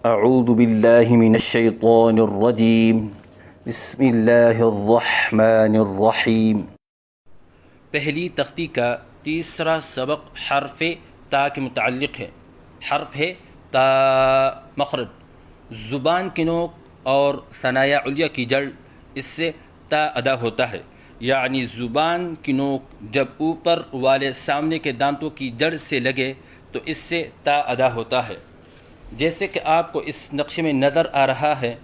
اعوذ باللہ من الشیطان الرجیم بسم اللہ الرحمن الرحیم۔ پہلی تختی کا تیسرا سبق حرف تا کے متعلق ہے۔ حرف ہے تا، مخرج زبان کی نوک اور ثنایا علیہ کی جڑ، اس سے تا ادا ہوتا ہے، یعنی زبان کی نوک جب اوپر والے سامنے کے دانتوں کی جڑ سے لگے تو اس سے تا ادا ہوتا ہے۔ جیسے کہ آپ کو اس نقشے میں نظر آ رہا ہے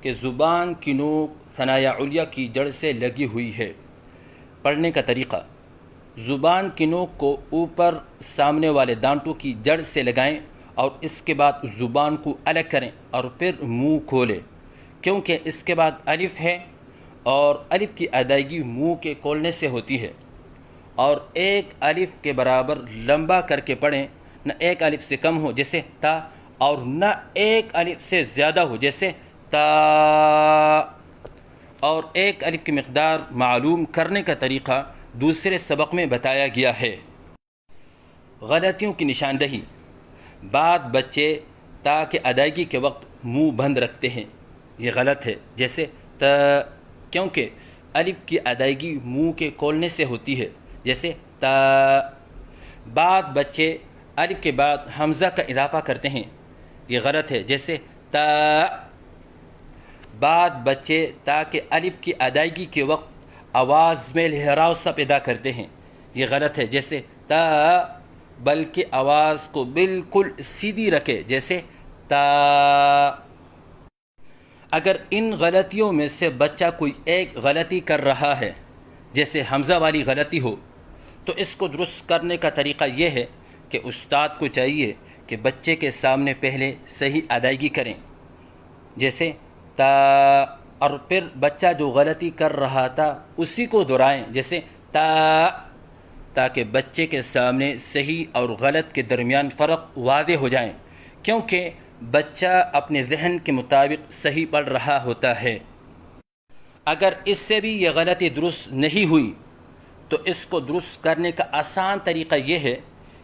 کہ زبان کی نوک ثنایا علیہ کی جڑ سے لگی ہوئی ہے۔ پڑھنے کا طریقہ: زبان کی نوک کو اوپر سامنے والے دانتوں کی جڑ سے لگائیں اور اس کے بعد زبان کو الگ کریں اور پھر منہ کھولیں، کیونکہ اس کے بعد الف ہے اور الف کی ادائیگی منہ کے کھولنے سے ہوتی ہے، اور ایک الف کے برابر لمبا کر کے پڑھیں، نہ ایک الف سے کم ہو جیسے تا، اور نہ ایک الف سے زیادہ ہو جیسے تا۔ اور ایک الف کی مقدار معلوم کرنے کا طریقہ دوسرے سبق میں بتایا گیا ہے۔ غلطیوں کی نشاندہی: بعض بچے تا کے ادائیگی کے وقت منہ بند رکھتے ہیں، یہ غلط ہے، جیسے تا، کیونکہ الف کی ادائیگی منہ کے کھولنے سے ہوتی ہے، جیسے تا۔ بعض بچے الف کے بعد حمزہ کا اضافہ کرتے ہیں، یہ غلط ہے، جیسے تا۔ بعض بچے تا کے الف کی ادائیگی کے وقت آواز میں لہراؤ سا پیدا کرتے ہیں، یہ غلط ہے، جیسے تا، بلکہ آواز کو بالکل سیدھی رکھے، جیسے تا۔ اگر ان غلطیوں میں سے بچہ کوئی ایک غلطی کر رہا ہے، جیسے حمزہ والی غلطی ہو، تو اس کو درست کرنے کا طریقہ یہ ہے کہ استاد کو چاہیے کہ بچے کے سامنے پہلے صحیح ادائیگی کریں، جیسے تا، اور پھر بچہ جو غلطی کر رہا تھا اسی کو دہرائیں، جیسے تا، تاکہ بچے کے سامنے صحیح اور غلط کے درمیان فرق واضح ہو جائیں، کیونکہ بچہ اپنے ذہن کے مطابق صحیح پڑھ رہا ہوتا ہے۔ اگر اس سے بھی یہ غلطی درست نہیں ہوئی تو اس کو درست کرنے کا آسان طریقہ یہ ہے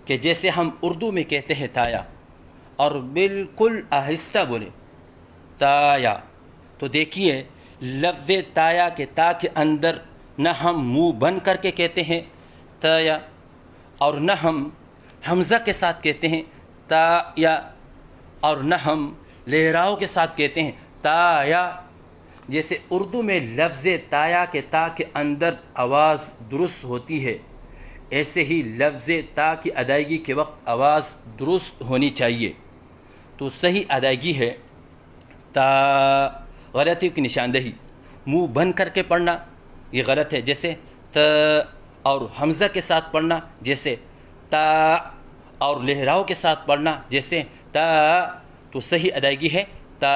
کہ جیسے ہم اردو میں کہتے ہیں تایا، اور بالکل آہستہ بولے تایا، تو دیکھیے لفظ تایا کے تا کے اندر نہ ہم منہ بند کر کے کہتے ہیں تایا، اور نہ ہم حمزہ کے ساتھ کہتے ہیں تایا، اور نہ ہم لہراؤ کے ساتھ کہتے ہیں تایا۔ جیسے اردو میں لفظ تایا کے تا کے اندر آواز درست ہوتی ہے، ایسے ہی لفظ تا کی ادائیگی کے وقت آواز درست ہونی چاہیے۔ تو صحیح ادائیگی ہے تا۔ غلطیوں کی نشاندہی: منہ بند کر کے پڑھنا، یہ غلط ہے، جیسے تا، اور حمزہ کے ساتھ پڑھنا جیسے تا، اور لہراؤ کے ساتھ پڑھنا جیسے تا، تو صحیح ادائیگی ہے تا۔